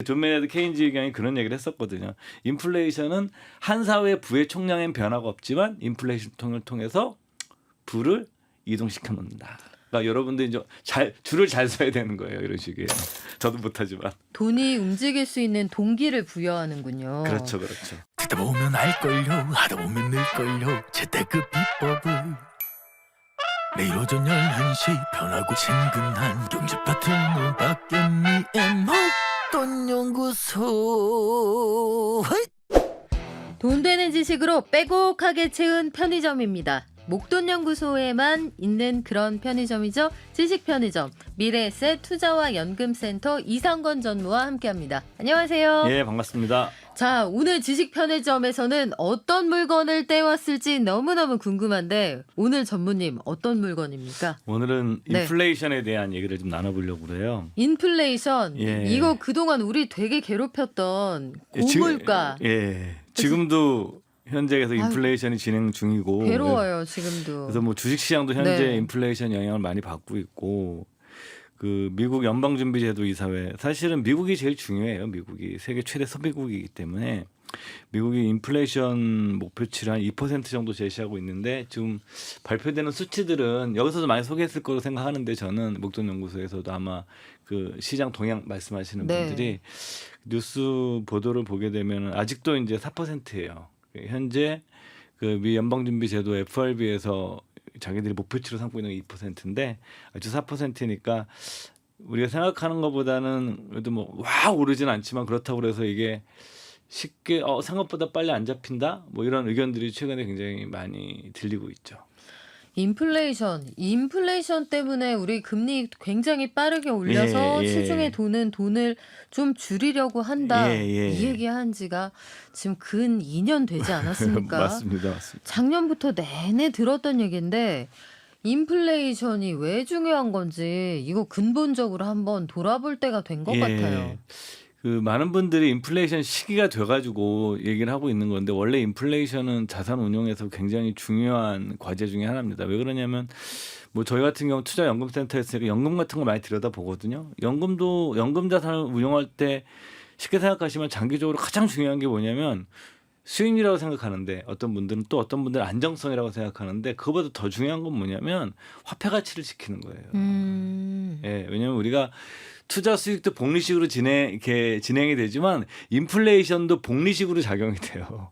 존 메이나드 케인즈 의견이 그런 얘기를 했었거든요. 인플레이션은 한 사회의 부의 총량엔 변화가 없지만 인플레이션을 통해서 부를 이동시켜 놓는다. 그러니까 여러분들 이제 줄을 잘 서야 되는 거예요. 이런 식이에요. 저도 못하지만. 돈이 움직일 수 있는 동기를 부여하는군요. 그렇죠. 듣다 보면 알걸요 하다 보면 늘걸요 재테크 비법을 매일 오전 11시 편하고 친근한 경제 파트너 박연미의 목돈연구소. 돈 되는 지식으로 빼곡하게 채운 편의점입니다. 목돈연구소에만 있는 그런 편의점이죠. 지식편의점 미래에셋 투자와 연금센터 이상건 전무와 함께합니다. 안녕하세요. 예, 반갑습니다. 자, 오늘 지식편의점에서는 어떤 물건을 떼왔을지 너무너무 궁금한데 오늘 전무님 어떤 물건입니까? 오늘은 네. 인플레이션에 대한 얘기를 좀 나눠보려고 그래요. 인플레이션. 예. 이거 그동안 우리 되게 괴롭혔던 고물가. 지금도 현재에서 인플레이션이 진행 중이고 괴로워요, 지금도. 그래서 뭐 주식시장도 현재 네. 인플레이션 영향을 많이 받고 있고 그 미국 연방준비제도 이사회 사실은 미국이 제일 중요해요. 미국이 세계 최대 소비국이기 때문에 미국이 인플레이션 목표치를 한 2% 정도 제시하고 있는데 지금 발표되는 수치들은 여기서도 많이 소개했을 거로 생각하는데 저는 목돈연구소에서도 아마 그 시장 동향 말씀하시는 네. 분들이 뉴스 보도를 보게 되면 아직도 이제 4%예요. 현재 그 미 연방준비제도 FRB에서 자기들이 목표치로 삼고 있는 게 2%인데 아주 4%니까 우리가 생각하는 것보다는 그래도 뭐 와 오르진 않지만 그렇다고 그래서 이게 쉽게 생각보다 빨리 안 잡힌다 뭐 이런 의견들이 최근에 굉장히 많이 들리고 있죠. 인플레이션 때문에 우리 금리 굉장히 빠르게 올려서 예. 시중에 돈을 좀 줄이려고 한다. 예. 이 얘기한 지가 지금 근 2년 되지 않았습니까? 맞습니다. 작년부터 내내 들었던 얘기인데 인플레이션이 왜 중요한 건지 이거 근본적으로 한번 돌아볼 때가 된 것 같아요. 그 많은 분들이 인플레이션 시기가 돼가지고 얘기를 하고 있는 건데 원래 인플레이션은 자산 운용에서 굉장히 중요한 과제 중에 하나입니다. 왜 그러냐면 뭐 저희 같은 경우 투자연금센터에서 연금 같은 거 많이 들여다보거든요. 연금 자산을 운용할 때 쉽게 생각하시면 장기적으로 가장 중요한 게 뭐냐면 수익률이라고 생각하는데 어떤 분들은 안정성이라고 생각하는데 그거보다 더 중요한 건 뭐냐면 화폐 가치를 지키는 거예요. 예, 왜냐하면 우리가 투자 수익도 복리식으로 진행이 되지만 인플레이션도 복리식으로 작용이 돼요.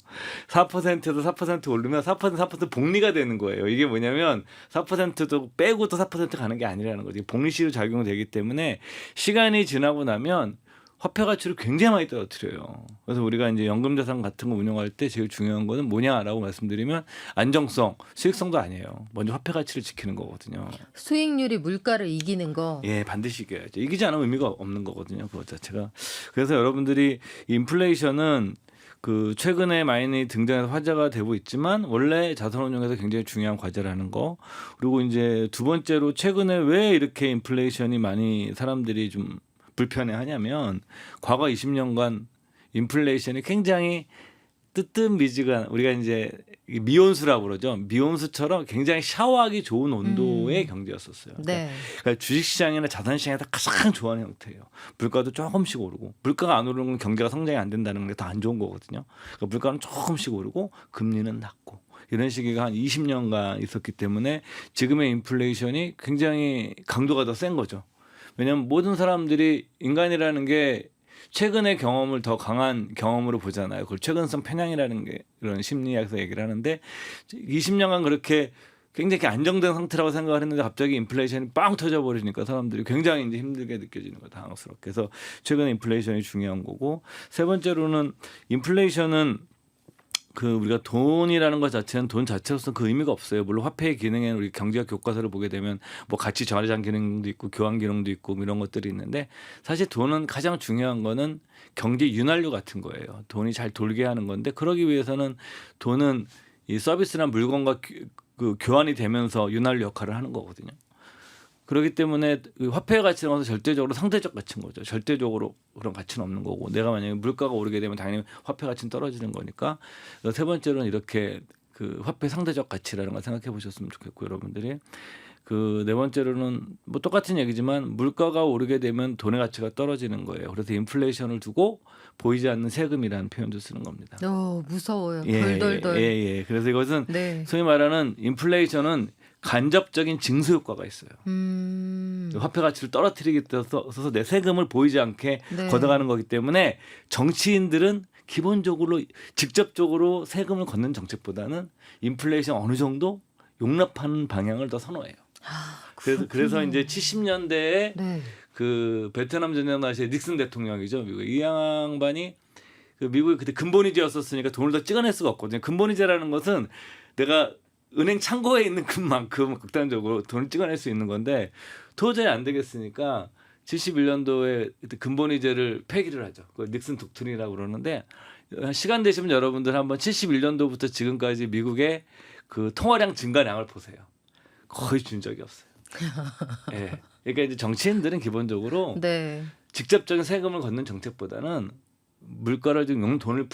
4%도 4% 오르면 4% 복리가 되는 거예요. 이게 뭐냐면 4%도 빼고 또 4% 가는 게 아니라는 거죠. 복리식으로 작용되기 때문에 시간이 지나고 나면 화폐 가치를 굉장히 많이 떨어뜨려요. 그래서 우리가 이제 연금자산 같은 거 운영할 때 제일 중요한 거는 뭐냐라고 말씀드리면 안정성, 수익성도 아니에요. 먼저 화폐 가치를 지키는 거거든요. 수익률이 물가를 이기는 거. 예, 반드시 이겨야죠. 이기지 않으면 의미가 없는 거거든요. 그것 자체가. 그래서 여러분들이 인플레이션은 그 최근에 많이 등장해서 화제가 되고 있지만 원래 자산운용에서 굉장히 중요한 과제라는 거. 그리고 이제 두 번째로 최근에 왜 이렇게 인플레이션이 많이 사람들이 좀 불편해하냐면 과거 20년간 인플레이션이 굉장히 뜨뜻미지근한 우리가 이제 미온수라고 그러죠. 미온수처럼 굉장히 샤워하기 좋은 온도의 경제였었어요. 네. 그러니까 주식시장이나 자산시장이 다 가장 좋아하는 형태예요. 물가도 조금씩 오르고 물가가 안 오르는 건 경제가 성장이 안 된다는 게 더 안 좋은 거거든요. 그러니까 물가는 조금씩 오르고 금리는 낮고 이런 시기가 한 20년간 있었기 때문에 지금의 인플레이션이 굉장히 강도가 더 센 거죠. 왜냐하면 모든 사람들이 인간이라는 게 최근의 경험을 더 강한 경험으로 보잖아요. 그걸 최근성 편향이라는 게 이런 심리학에서 얘기를 하는데 20년간 그렇게 굉장히 안정된 상태라고 생각을 했는데 갑자기 인플레이션이 빵 터져버리니까 사람들이 굉장히 이제 힘들게 느껴지는 거예요. 당황스럽게. 그래서 최근에 인플레이션이 중요한 거고 세 번째로는 인플레이션은 그 우리가 돈이라는 것 자체는 돈 자체로서 그 의미가 없어요. 물론 화폐의 기능에는 우리 경제학 교과서를 보게 되면 뭐 가치 저장 기능도 있고 교환 기능도 있고 이런 것들이 있는데 사실 돈은 가장 중요한 거는 경제 윤활유 같은 거예요. 돈이 잘 돌게 하는 건데 그러기 위해서는 돈은 이 서비스나 물건과 그 교환이 되면서 윤활유 역할을 하는 거거든요. 그렇기 때문에 화폐의 가치는 것은 절대적으로 상대적 가치인 거죠. 절대적으로 그런 가치는 없는 거고 내가 만약에 물가가 오르게 되면 당연히 화폐 가치는 떨어지는 거니까 세 번째로는 이렇게 그 화폐 상대적 가치라는 걸 생각해 보셨으면 좋겠고 여러분들이 그 네 번째로는 뭐 똑같은 얘기지만 물가가 오르게 되면 돈의 가치가 떨어지는 거예요. 그래서 인플레이션을 두고 보이지 않는 세금이라는 표현도 쓰는 겁니다. 무서워요. 예, 덜덜덜. 예. 그래서 이것은 네. 소위 말하는 인플레이션은 간접적인 징수 효과가 있어요. 화폐 가치를 떨어뜨리기 위해서 내 세금을 보이지 않게 네. 걷어가는 거기 때문에 정치인들은 기본적으로 직접적으로 세금을 걷는 정책보다는 인플레이션 어느 정도 용납하는 방향을 더 선호해요. 그래서 이제 70년대에 네. 그 베트남 전쟁 당시에 닉슨 대통령이죠. 미국 이 양반이 그 미국이 그때 근본이제였었으니까 돈을 더 찍어낼 수가 없거든요. 근본이제라는 것은 내가 은행 창고에 있는 금만큼 극단적으로 돈을 찍어낼 수 있는 건데 도저히 안 되겠으니까 71년도에 근본이제를 폐기를 하죠. 그 닉슨 독트린이라고 그러는데 시간 되시면 여러분들 한번 71년도부터 지금까지 미국의 그 통화량 증가량을 보세요. 거의 준 적이 없어요. 예. 그러니까 이제 정치인들은 기본적으로 네. 직접적인 세금을 걷는 정책보다는 물가를 좀 돈을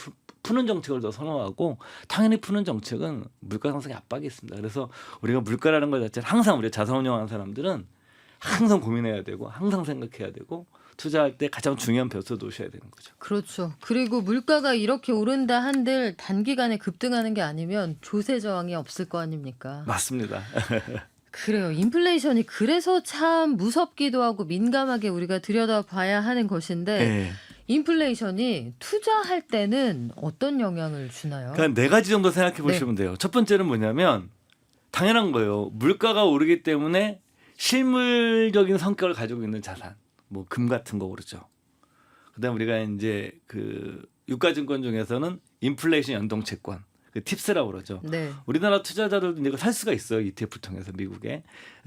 푸는 정책을 더 선호하고 당연히 푸는 정책은 물가 상승의 압박이 있습니다. 그래서 우리가 물가라는 것 자체를 항상 우리가 자산 운용하는 사람들은 항상 고민해야 되고 항상 생각해야 되고 투자할 때 가장 중요한 벼슬 놓으셔야 되는 거죠. 그렇죠. 그리고 물가가 이렇게 오른다 한들 단기간에 급등하는 게 아니면 조세 저항이 없을 거 아닙니까? 맞습니다. 그래요. 인플레이션이 그래서 참 무섭기도 하고 민감하게 우리가 들여다봐야 하는 것인데 네. 인플레이션이 투자할 때는 어떤 영향을 주나요? 그러니까 네 가지 정도 생각해 보시면 돼요. 첫 번째는 뭐냐면 당연한 거예요. 물가가 오르기 때문에 실물적인 성격을 가지고 있는 자산, 뭐 금 같은 거 오르죠. 그다음 우리가 이제 그 유가증권 중에서는 인플레이션 연동 채권, 그 팁스라고 그러죠. 네. 우리나라 투자자들도 이거 살 수가 있어요. ETF 통해서 미국에.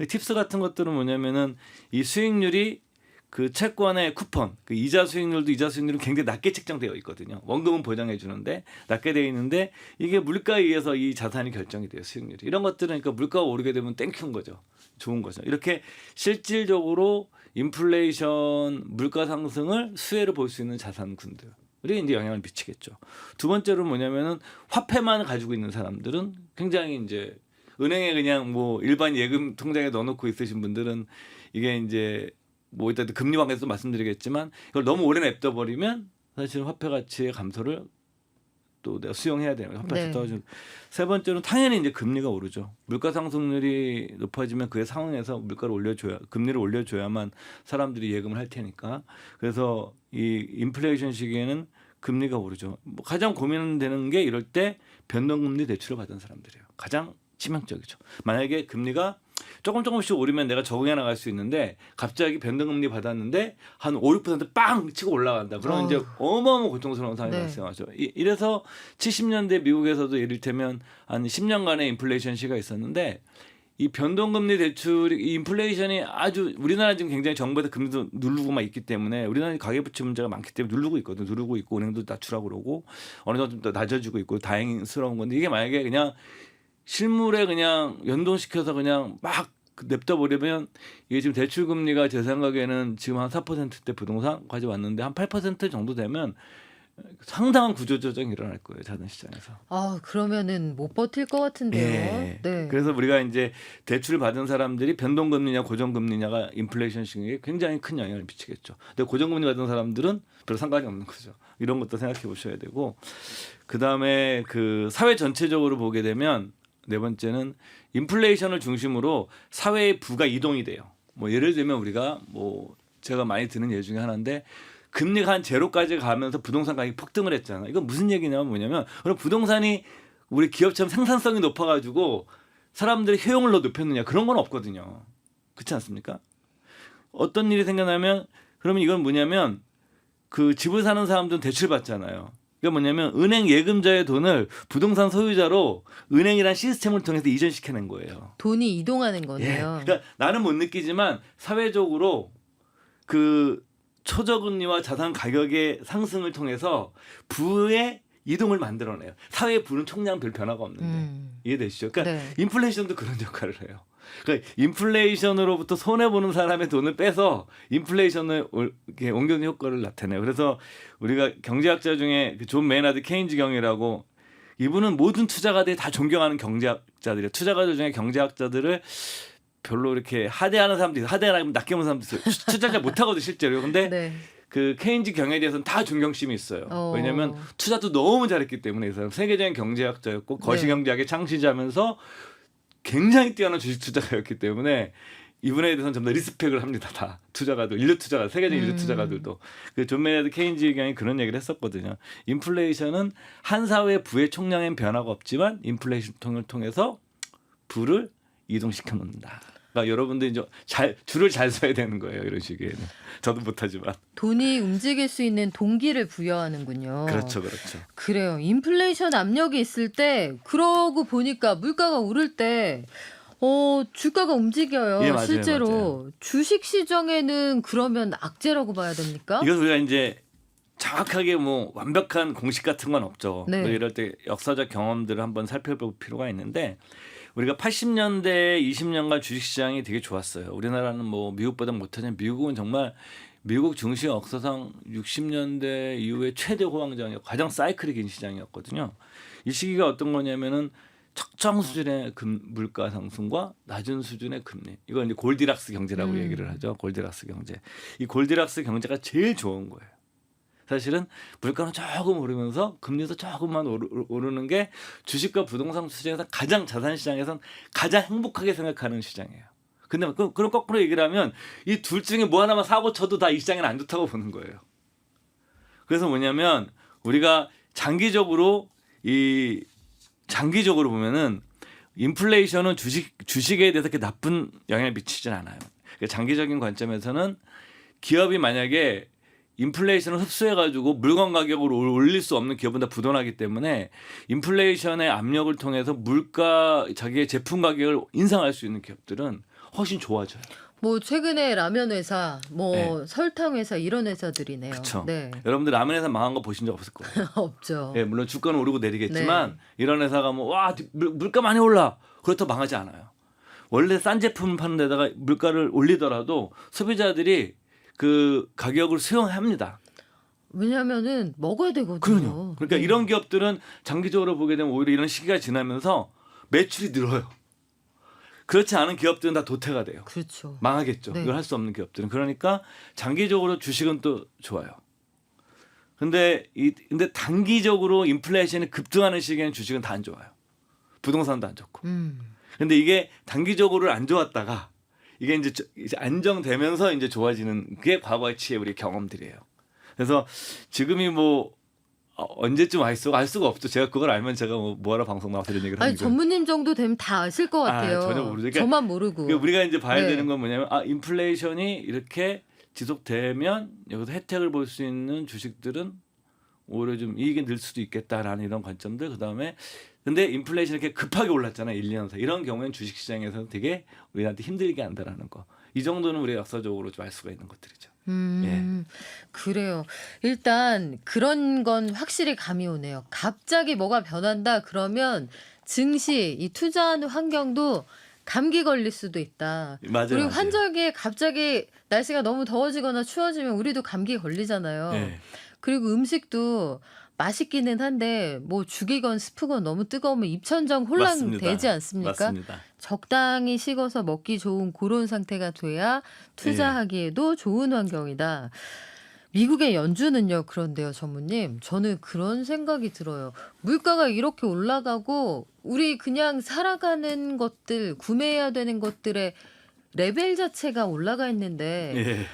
팁스 같은 것들은 뭐냐면은 이 수익률이 그 채권의 쿠폰, 그 이자 수익률도 이자 수익률은 굉장히 낮게 책정되어 있거든요. 원금은 보장해 주는데 낮게 되어 있는데 이게 물가에 의해서 이 자산이 결정이 돼요. 수익률이. 이런 것들은 그러니까 물가가 오르게 되면 땡큐인 거죠. 좋은 거죠. 이렇게 실질적으로 인플레이션 물가 상승을 수혜로 볼 수 있는 자산군들. 이 이제 영향을 미치겠죠. 두 번째로 뭐냐면은 화폐만 가지고 있는 사람들은 굉장히 이제 은행에 그냥 뭐 일반 예금 통장에 넣어놓고 있으신 분들은 이게 이제 뭐 이따 금리 관계에서 말씀드리겠지만 이걸 너무 오래 냅둬 버리면 사실 화폐 가치의 감소를 또 내가 수용해야 돼요. 화폐 가치 네. 떨어지는. 세 번째는 당연히 이제 금리가 오르죠. 물가 상승률이 높아지면 그에 상응해서 물가를 올려줘야 금리를 올려줘야만 사람들이 예금을 할 테니까. 그래서 이 인플레이션 시기에는 금리가 오르죠. 뭐 가장 고민되는 게 이럴 때 변동금리 대출을 받은 사람들이에요. 가장 치명적이죠. 만약에 금리가 조금씩 오르면 내가 적응해 나갈 수 있는데 갑자기 변동금리 받았는데 한 5, 6%빵 치고 올라간다. 그러면 이제 어마어마한 고통스러운 상황이 네. 발생하죠. 이래서 70년대 미국에서도 예를 들면 한 10년간의 인플레이션 시기가 있었는데 이 변동금리 대출이 이 인플레이션이 아주 우리나라 지금 굉장히 정부에서 금리도 누르고 막 있기 때문에 우리나라 가계부채 문제가 많기 때문에 누르고 있거든요. 누르고 있고 은행도 낮추라고 그러고 어느 정도 좀 더 낮아지고 있고 다행스러운 건데 이게 만약에 그냥 실물에 그냥 연동시켜서 그냥 막 냅둬 버리면 이게 지금 대출 금리가 제 생각에는 지금 한 4%대 부동산까지 왔는데 한 8% 정도 되면 상당한 구조조정이 일어날 거예요. 자산 시장에서. 그러면은 못 버틸 것 같은데요. 예. 네. 그래서 우리가 이제 대출을 받은 사람들이 변동금리냐 고정금리냐가 인플레이션 시기에 굉장히 큰 영향을 미치겠죠. 근데 고정금리 받은 사람들은 별 상관이 없는 거죠. 이런 것도 생각해 보셔야 되고 그다음에 그 사회 전체적으로 보게 되면 네 번째는 인플레이션을 중심으로 사회의 부가 이동이 돼요. 뭐 예를 들면 우리가 뭐 제가 많이 드는 예 중에 하나인데 금리가 한 제로까지 가면서 부동산 가격이 폭등을 했잖아요. 이건 무슨 얘기냐면 뭐냐면 그럼 부동산이 우리 기업처럼 생산성이 높아가지고 사람들의 효용을 더 높였느냐 그런 건 없거든요. 그렇지 않습니까? 어떤 일이 생겨나면 그러면 이건 뭐냐면 그 집을 사는 사람들은 대출 받잖아요. 그러니까 뭐냐면 은행 예금자의 돈을 부동산 소유자로 은행이란 시스템을 통해서 이전시켜낸 거예요. 돈이 이동하는 예. 거네요. 그러니까 나는 못 느끼지만 사회적으로 그 초저금리와 자산 가격의 상승을 통해서 부의 이동을 만들어내요. 사회의 부는 총량 별 변화가 없는데 이해되시죠? 그러니까 네. 인플레이션도 그런 역할을 해요. 그러니까 인플레이션으로부터 손해 보는 사람의 돈을 빼서 인플레이션을 이렇게 옮겨주는 효과를 나타내요. 그래서 우리가 경제학자 중에 존 메이나드 케인즈 경이라고 이분은 모든 투자가들이 다 존경하는 경제학자들이에요. 투자가들 중에 경제학자들을 별로 이렇게 하대하는 사람도 있어요. 하대하면 낮게 보는 사람도 있어요. 투자 잘 못하거든 실제로. 근데 네. 그 케인즈 경에 대해서는 다 존경심이 있어요. 어. 왜냐하면 투자도 너무 잘했기 때문에 이 사람 세계적인 경제학자였고 거시경제학의 창시자면서 굉장히 뛰어난 주식 투자가였기 때문에 이분에 대해서는 좀 더 리스펙을 합니다. 다 투자가들, 인류 투자가, 세계적인 인류 투자가들도. 그 존 메이너드 케인즈 경이 그런 얘기를 했었거든요. 인플레이션은 한 사회의 부의 총량엔 변화가 없지만 인플레이션을 통해서 부를 이동시켜 놓는다. 그러니까 여러분들 이제 줄을 잘 서야 되는 거예요. 이런 시기에는. 저도 못하지만. 돈이 움직일 수 있는 동기를 부여하는군요. 그렇죠, 그렇죠. 그래요. 인플레이션 압력이 있을 때 그러고 보니까 물가가 오를 때 주가가 움직여요. 예, 맞아요, 실제로 맞아요. 주식 시장에는 그러면 악재라고 봐야 됩니까? 이건 우리가 이제 정확하게 뭐 완벽한 공식 같은 건 없죠. 네. 뭐 이럴 때 역사적 경험들을 한번 살펴볼 필요가 있는데 우리가 80년대 20년간 주식시장이 되게 좋았어요. 우리나라는 뭐 미국보다 못하지만 미국은 정말 미국 증시 역사상 60년대 이후에 최대 호황장이었고 가장 사이클이 긴 시장이었거든요. 이 시기가 어떤 거냐면은 적정 수준의 물가 상승과 낮은 수준의 금리. 이걸 이제 골디락스 경제라고 얘기를 하죠. 골디락스 경제. 이 골디락스 경제가 제일 좋은 거예요. 사실은 물가는 조금 오르면서 금리도 조금만 오르는 게 주식과 부동산 시장에서 가장 자산 시장에선 가장 행복하게 생각하는 시장이에요. 근데 그럼 거꾸로 얘기를 하면 이 둘 중에 뭐 하나만 사고 쳐도 다 이 시장에는 안 좋다고 보는 거예요. 그래서 뭐냐면 우리가 장기적으로 보면은 인플레이션은 주식에 대해서 그렇게 나쁜 영향을 미치진 않아요. 그러니까 장기적인 관점에서는 기업이 만약에 인플레이션을 흡수해가지고 물건 가격을 올릴 수 없는 기업은 다 부도나기 때문에 인플레이션의 압력을 통해서 자기의 제품 가격을 인상할 수 있는 기업들은 훨씬 좋아져요. 뭐 최근에 라면 회사, 뭐 네. 설탕 회사 이런 회사들이네요. 그렇죠. 네. 여러분들 라면 회사 망한 거 보신 적 없을 거예요. 없죠. 예, 물론 주가는 오르고 내리겠지만 이런 회사가 뭐 와 물가 많이 올라 그렇다고 망하지 않아요. 원래 싼 제품 파는 데다가 물가를 올리더라도 소비자들이 그 가격을 수용합니다. 왜냐하면은 먹어야 되거든요. 그럼요. 그러니까 네. 이런 기업들은 장기적으로 보게 되면 오히려 이런 시기가 지나면서 매출이 늘어요. 그렇지 않은 기업들은 다 도태가 돼요. 그렇죠. 망하겠죠. 네. 이걸 할 수 없는 기업들은. 그러니까 장기적으로 주식은 또 좋아요. 근데 단기적으로 인플레이션이 급등하는 시기에는 주식은 다 안 좋아요. 부동산도 안 좋고. 근데 이게 단기적으로 안 좋았다가 이게 이제 안정되면서 이제 좋아지는 게 과거의 우리 경험들이에요. 그래서 지금이 뭐 언제쯤 알 수가 없죠. 제가 그걸 알면 제가 뭐하러 방송 나와서 이런 얘기를 하는 아니 거예요. 전무님 정도 되면 다 아실 것 같아요. 전혀 모르죠. 그러니까 저만 모르고. 그러니까 우리가 이제 봐야 네. 되는 건 뭐냐면 인플레이션이 이렇게 지속되면 여기서 혜택을 볼 수 있는 주식들은 오히려 좀 이익이 늘 수도 있겠다라는 이런 관점들. 그다음에 근데 인플레이션이 이렇게 급하게 올랐잖아요. 1, 2년 사이. 이런 경우에는 주식시장에서는 되게 우리한테 힘들게 한다라는 거. 이 정도는 우리가 역사적으로 좀 알 수가 있는 것들이죠. 그래요. 일단 그런 건 확실히 감이 오네요. 갑자기 뭐가 변한다 그러면 증시, 이 투자하는 환경도 감기 걸릴 수도 있다. 맞아요. 그리고 맞아요. 환절기에 갑자기 날씨가 너무 더워지거나 추워지면 우리도 감기 걸리잖아요. 네. 그리고 음식도 맛있기는 한데 뭐 죽이건 스프건 너무 뜨거우면 입천장 혼란 맞습니다. 되지 않습니까? 맞습니다. 적당히 식어서 먹기 좋은 그런 상태가 돼야 투자하기에도 좋은 환경이다. 미국의 연준은요. 그런데요, 전무님. 저는 그런 생각이 들어요. 물가가 이렇게 올라가고 우리 그냥 살아가는 것들, 구매해야 되는 것들의 레벨 자체가 올라가 있는데 예.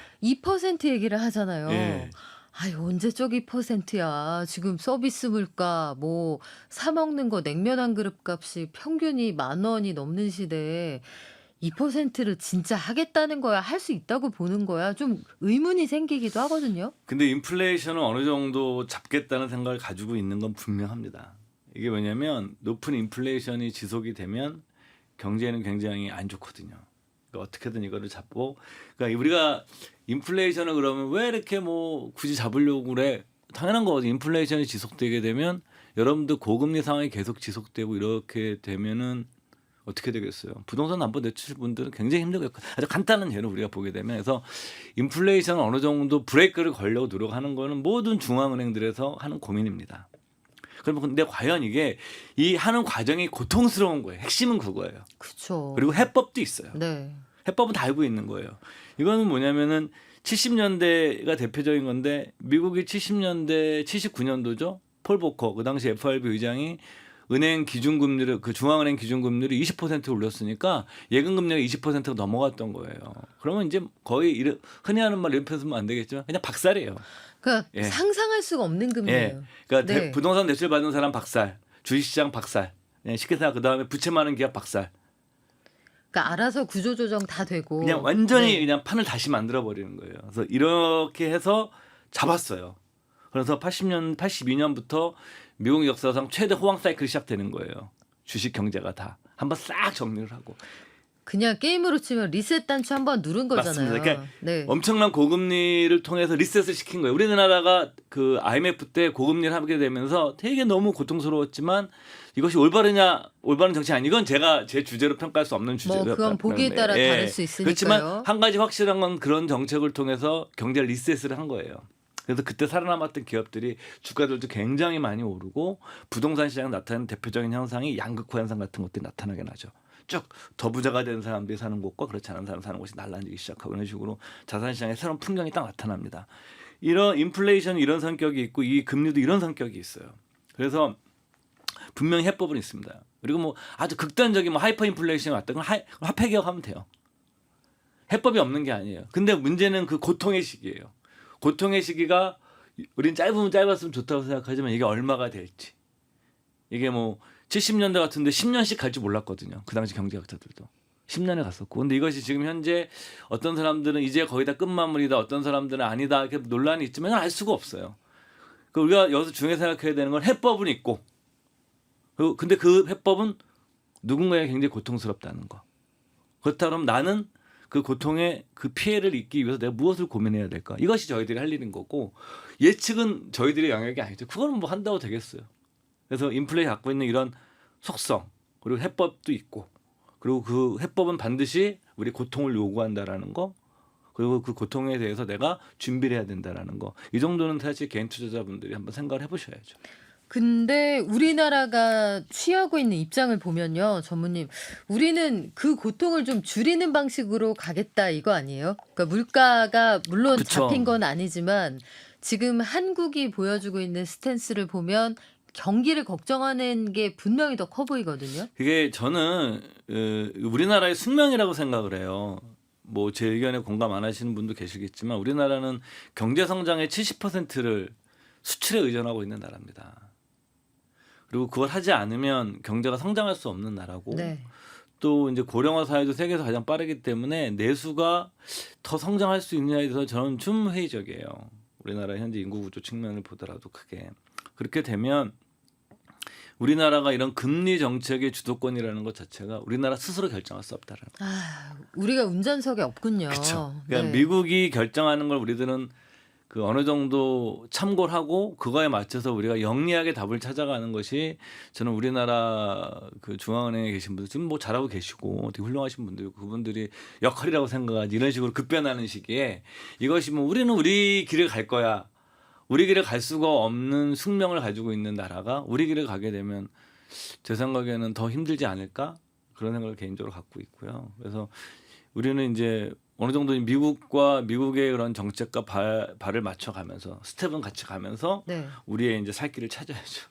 2% 얘기를 하잖아요. 예. 아이 언제적 2%야. 지금 서비스 물가 뭐 사 먹는 거 냉면 한 그릇 값이 평균이 10,000원이 넘는 시대에 2%를 진짜 하겠다는 거야? 할 수 있다고 보는 거야? 좀 의문이 생기기도 하거든요. 근데 인플레이션을 어느 정도 잡겠다는 생각을 가지고 있는 건 분명합니다. 이게 왜냐하면 높은 인플레이션이 지속이 되면 경제에는 굉장히 안 좋거든요. 그러니까 어떻게든 이거를 잡고, 그러니까 우리가 인플레이션을 그러면 왜 이렇게 뭐 굳이 잡으려고 그래? 당연한 거거든요. 인플레이션이 지속되게 되면 여러분들 고금리 상황이 계속 지속되고 이렇게 되면은 어떻게 되겠어요? 부동산 담보 내주실 분들은 굉장히 힘들겠고, 아주 간단한 예를 우리가 보게 되면, 그래서 인플레이션을 어느 정도 브레이크를 걸려고 노력하는 거는 모든 중앙은행들에서 하는 고민입니다. 그러면 근데 과연 이게 이 하는 과정이 고통스러운 거예요. 핵심은 그거예요. 그렇죠. 그리고 해법도 있어요. 네. 해법은 다 알고 있는 거예요. 이거는 뭐냐면은 70년대가 대표적인 건데 미국이 70년대 79년도죠. 폴 보커 그 당시 FRB 의장이 은행 기준금리를 그 중앙은행 기준금리를 20% 올렸으니까 예금 금리가 20%가 넘어갔던 거예요. 그러면 이제 거의 흔히 하는 말 이런 표현 쓰면 안 되겠지만 그냥 박살이에요. 그러니까 예. 상상할 수가 없는 예. 금리예요. 그러니까 네. 부동산 대출 받는 사람 박살, 주식시장 박살, 쉽게 생각 그다음에 부채 많은 기업 박살. 그러니까 알아서 구조조정 다 되고 그냥 완전히 네. 그냥 판을 다시 만들어 버리는 거예요. 그래서 이렇게 해서 잡았어요. 그래서 82년부터 미국 역사상 최대 호황 사이클이 시작되는 거예요. 주식 경제가 다 한번 싹 정리를 하고. 그냥 게임으로 치면 리셋 단추 한번 누른 거잖아요. 맞습니다. 그러니까 네. 엄청난 고금리를 통해서 리셋을 시킨 거예요. 우리나라가 그 IMF 때 고금리를 하게 되면서 되게 너무 고통스러웠지만 이것이 올바른 정치 아니 이건 제가 제 주제로 평가할 수 없는 주제로. 뭐 그건 보기에 따라 다를 수 있으니까요. 그렇지만 한 가지 확실한 건 그런 정책을 통해서 경제를 리셋을 한 거예요. 그래서 그때 살아남았던 기업들이 주가들도 굉장히 많이 오르고 부동산 시장에 나타나는 대표적인 현상이 양극화 현상 같은 것들이 나타나게 나죠. 쭉 더 부자가 된 사람들이 사는 곳과 그렇지 않은 사람 사는 곳이 날라지기 시작하고 이런 식으로 자산 시장에 새로운 풍경이 딱 나타납니다. 이런 인플레이션 이런 성격이 있고 이 금리도 이런 성격이 있어요. 그래서 분명히 해법은 있습니다. 그리고 뭐 아주 극단적인 뭐 하이퍼 인플레이션이 왔다 그럼 화폐 개혁하면 돼요. 해법이 없는 게 아니에요. 근데 문제는 그 고통의 시기예요. 고통의 시기가 우린 짧으면 짧았으면 좋다고 생각하지만 이게 얼마가 될지. 이게 뭐 70년대 같은데 10년씩 갈 줄 몰랐거든요. 그 당시 경제학자들도. 10년에 갔었고. 근데 이것이 지금 현재 어떤 사람들은 이제 거의 다 끝마무리다. 어떤 사람들은 아니다. 이렇게 논란이 있지만 알 수가 없어요. 우리가 여기서 중요하게 생각해야 되는 건 해법은 있고. 근데 그 해법은 누군가에게 굉장히 고통스럽다는 거. 그렇다 그러면 나는 그 고통의 그 피해를 입기 위해서 내가 무엇을 고민해야 될까? 이것이 저희들이 할 일인 거고 예측은 저희들의 영역이 아니죠. 그거는 뭐 한다고 되겠어요. 그래서 인플레이 갖고 있는 이런 속성 그리고 해법도 있고 그리고 그 해법은 반드시 우리 고통을 요구한다라는 거 그리고 그 고통에 대해서 내가 준비를 해야 된다라는 거 이 정도는 사실 개인 투자자분들이 한번 생각을 해보셔야죠. 근데 우리나라가 취하고 있는 입장을 보면요, 전무님, 우리는 그 고통을 좀 줄이는 방식으로 가겠다 이거 아니에요? 그러니까 물가가 물론 그쵸. 잡힌 건 아니지만 지금 한국이 보여주고 있는 스탠스를 보면 경기를 걱정하는 게 분명히 더 커 보이거든요. 그게 저는 우리나라의 숙명이라고 생각을 해요. 뭐 제 의견에 공감 안 하시는 분도 계시겠지만 우리나라는 경제 성장의 70%를 수출에 의존하고 있는 나라입니다. 그리고 그걸 하지 않으면 경제가 성장할 수 없는 나라고 네. 또 이제 고령화 사회도 세계에서 가장 빠르기 때문에 내수가 더 성장할 수 있느냐에 대해서 저는 좀 회의적이에요. 우리나라 현재 인구 구조 측면을 보더라도 크게 그렇게 되면 우리나라가 이런 금리 정책의 주도권이라는 것 자체가 우리나라 스스로 결정할 수 없다라는 거. 우리가 운전석에 없군요. 그렇죠. 그러니까 네. 미국이 결정하는 걸 우리들은 그 어느 정도 참고를 하고 그거에 맞춰서 우리가 영리하게 답을 찾아가는 것이 저는 우리나라 그 중앙은행에 계신 분들 지금 뭐 잘하고 계시고 되게 훌륭하신 분들 그분들이 역할이라고 생각하지 이런 식으로 급변하는 시기에 이것이 뭐 우리는 우리 길을 갈 거야. 우리 길을 갈 수가 없는 숙명을 가지고 있는 나라가 우리 길을 가게 되면 제 생각에는 더 힘들지 않을까 그런 생각을 개인적으로 갖고 있고요. 그래서 우리는 이제 어느 정도 미국과 미국의 그런 정책과 발을 맞춰가면서 스텝은 같이 가면서 네. 우리의 이제 살 길을 찾아야죠.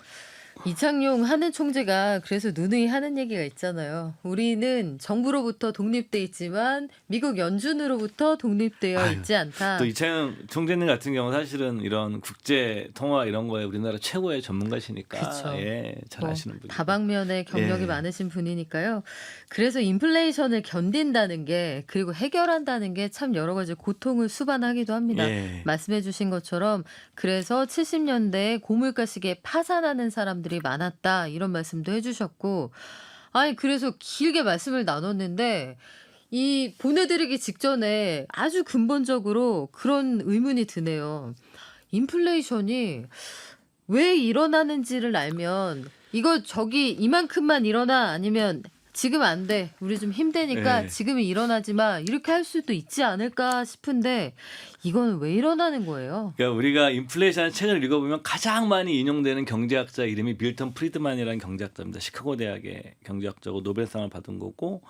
이창용 하는 총재가 그래서 누누이 하는 얘기가 있잖아요. 우리는 정부로부터 독립돼 있지만 미국 연준으로부터 독립되어 아유, 있지 않다. 또 이창용 총재님 같은 경우 사실은 이런 국제 통화 이런 거에 우리나라 최고의 전문가시니까 그쵸. 예, 잘 뭐 아시는 분이고. 다방면에 경력이 예. 많으신 분이니까요. 그래서 인플레이션을 견딘다는 게 그리고 해결한다는 게 참 여러 가지 고통을 수반하기도 합니다. 예. 말씀해 주신 것처럼 그래서 70년대에 고물가 시기에 파산하는 사람들이 많았다 이런 말씀도 해주셨고 아니 그래서 길게 말씀을 나눴는데 이 보내드리기 직전에 아주 근본적으로 그런 의문이 드네요. 인플레이션이 왜 일어나는지를 알면 이거 저기 이만큼만 일어나 아니면 지금 안 돼. 우리 좀 힘드니까 네. 지금은 일어나지 마. 이렇게 할 수도 있지 않을까 싶은데 이거는 왜 일어나는 거예요? 그러니까 우리가 인플레이션 책을 읽어보면 가장 많이 인용되는 경제학자 이름이 밀턴 프리드만이라는 경제학자입니다. 시카고 대학의 경제학자고 노벨상을 받은 거고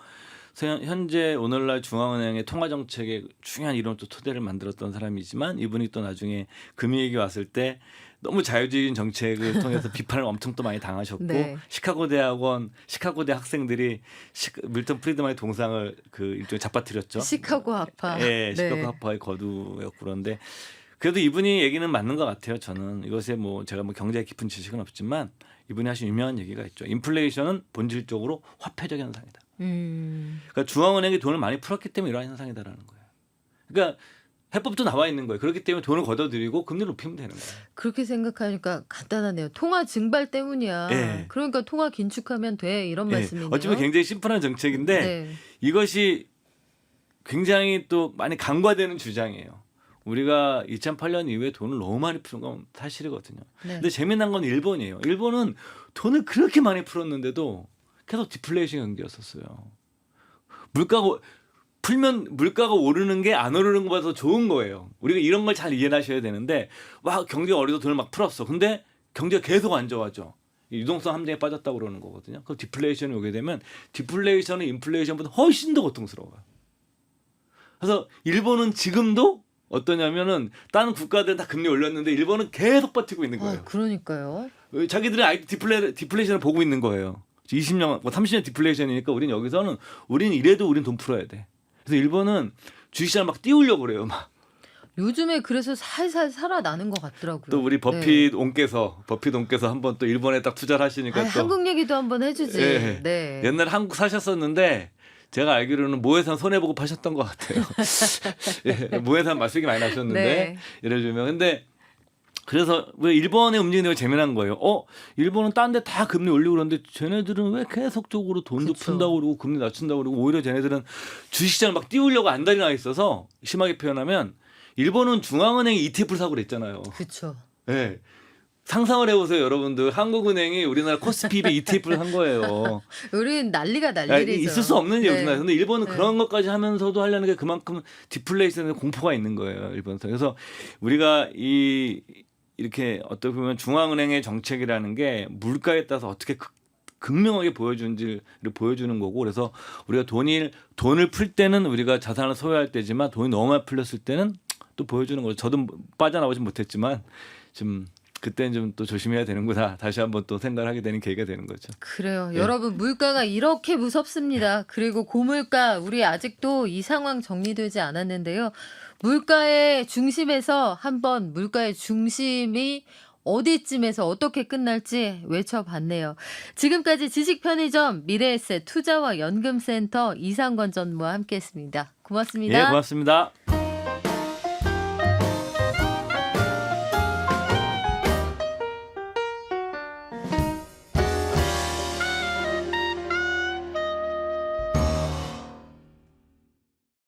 현재 오늘날 중앙은행의 통화정책의 중요한 이론 또 토대를 만들었던 사람이지만 이분이 또 나중에 금융위기 왔을 때 너무 자유주의적인 정책을 통해서 비판을 엄청 또 많이 당하셨고 네. 시카고 대학 학생들이 밀턴 프리드만의 동상을 그 일종의 잡아뜨렸죠. 시카고 학파. 예, 시카고 네. 학파의 거두였고 그런데 그래도 이분이 얘기는 맞는 것 같아요. 저는 이것에 뭐 제가 뭐 경제에 깊은 지식은 없지만 이분이 하신 유명한 얘기가 있죠. 인플레이션은 본질적으로 화폐적 현상이다. 그러니까 중앙은행이 돈을 많이 풀었기 때문에 이러한 현상이다라는 거예요. 그러니까 해법도 나와 있는 거예요. 그렇기 때문에 돈을 걷어들이고 금리를 높이면 되는 거예요. 그렇게 생각하니까 간단하네요. 통화 증발 때문이야. 네. 그러니까 통화 긴축하면 돼. 이런 예, 말씀이네요. 어쩌면 굉장히 심플한 정책인데 네. 이것이 굉장히 또 많이 간과되는 주장이에요. 우리가 2008년 이후에 돈을 너무 많이 푸는 건 사실이거든요. 네. 근데 재미난 건 일본이에요. 일본은 돈을 그렇게 많이 풀었는데도 계속 디플레이션 경기였었어요. 풀면 물가가 오르는 게 안 오르는 것보다 더 좋은 거예요. 우리가 이런 걸 잘 이해하셔야 되는데 와 경기가 어려서 돈을 막 풀었어. 근데 경기가 계속 안 좋아져. 유동성 함정에 빠졌다고 그러는 거거든요. 그럼 디플레이션이 오게 되면 디플레이션은 인플레이션보다 훨씬 더 고통스러워요. 그래서 일본은 지금도 어떠냐면은 다른 국가들은 다 금리 올렸는데 일본은 계속 버티고 있는 거예요. 그러니까요. 자기들은 아직 디플레이션을 보고 있는 거예요. 20년, 30년 디플레이션이니까 우리는 이래도 우린 돈 풀어야 돼. 그래서 일본은 주식시장 막 띄우려고 그래요. 막. 요즘에 그래서 살살 살아나는 것 같더라고요. 또 우리 버핏 옹께서 한번 또 일본에 딱 투자를 하시니까 또 한국 얘기도 한번 해주지. 예. 네. 옛날에 한국 사셨었는데 제가 알기로는 모해산 손해보고 파셨던 것 같아요. 예, 모해산 맛있게 많이 나셨는데 네. 예를 들면 근데 그래서 왜 일본의 움직이는 게 재미난 거예요. 일본은 딴 데 다 금리 올리고 그러는데 쟤네들은 왜 계속적으로 돈도 그쵸. 푼다고 그러고 금리 낮춘다고 그러고 오히려 쟤네들은 주식시장을 막 띄우려고 안달이 나 있어서 심하게 표현하면 일본은 중앙은행이 ETF를 사고 그랬잖아요. 그렇죠. 예. 상상을 해보세요, 여러분들. 한국은행이 우리나라 코스피에 ETF를 산 거예요. 우린 난리가 난리죠. 있을 수 없는 일이에요. 네. 근데 일본은 네. 그런 것까지 하면서도 하려는 게 그만큼 디플레이션에 공포가 있는 거예요. 일본에서. 그래서 우리가 이렇게 어떻게 보면 중앙은행의 정책이라는 게 물가에 따라서 어떻게 극명하게 보여주는지를 보여주는 거고 그래서 우리가 돈을 풀 때는 우리가 자산을 소유할 때지만 돈이 너무 많이 풀렸을 때는 또 보여주는 거죠. 저도 빠져나오진 못했지만 좀 그때는 좀 또 조심해야 되는구나. 다시 한번 또 생각을 하게 되는 계기가 되는 거죠. 그래요. 네. 여러분 물가가 이렇게 무섭습니다. 그리고 고물가 우리 아직도 이 상황 정리되지 않았는데요. 물가의 중심에서 한번 물가의 중심이 어디쯤에서 어떻게 끝날지 외쳐봤네요. 지금까지 지식편의점 미래에셋 투자와 연금센터 이상권 전무와 함께했습니다. 고맙습니다. 예, 고맙습니다.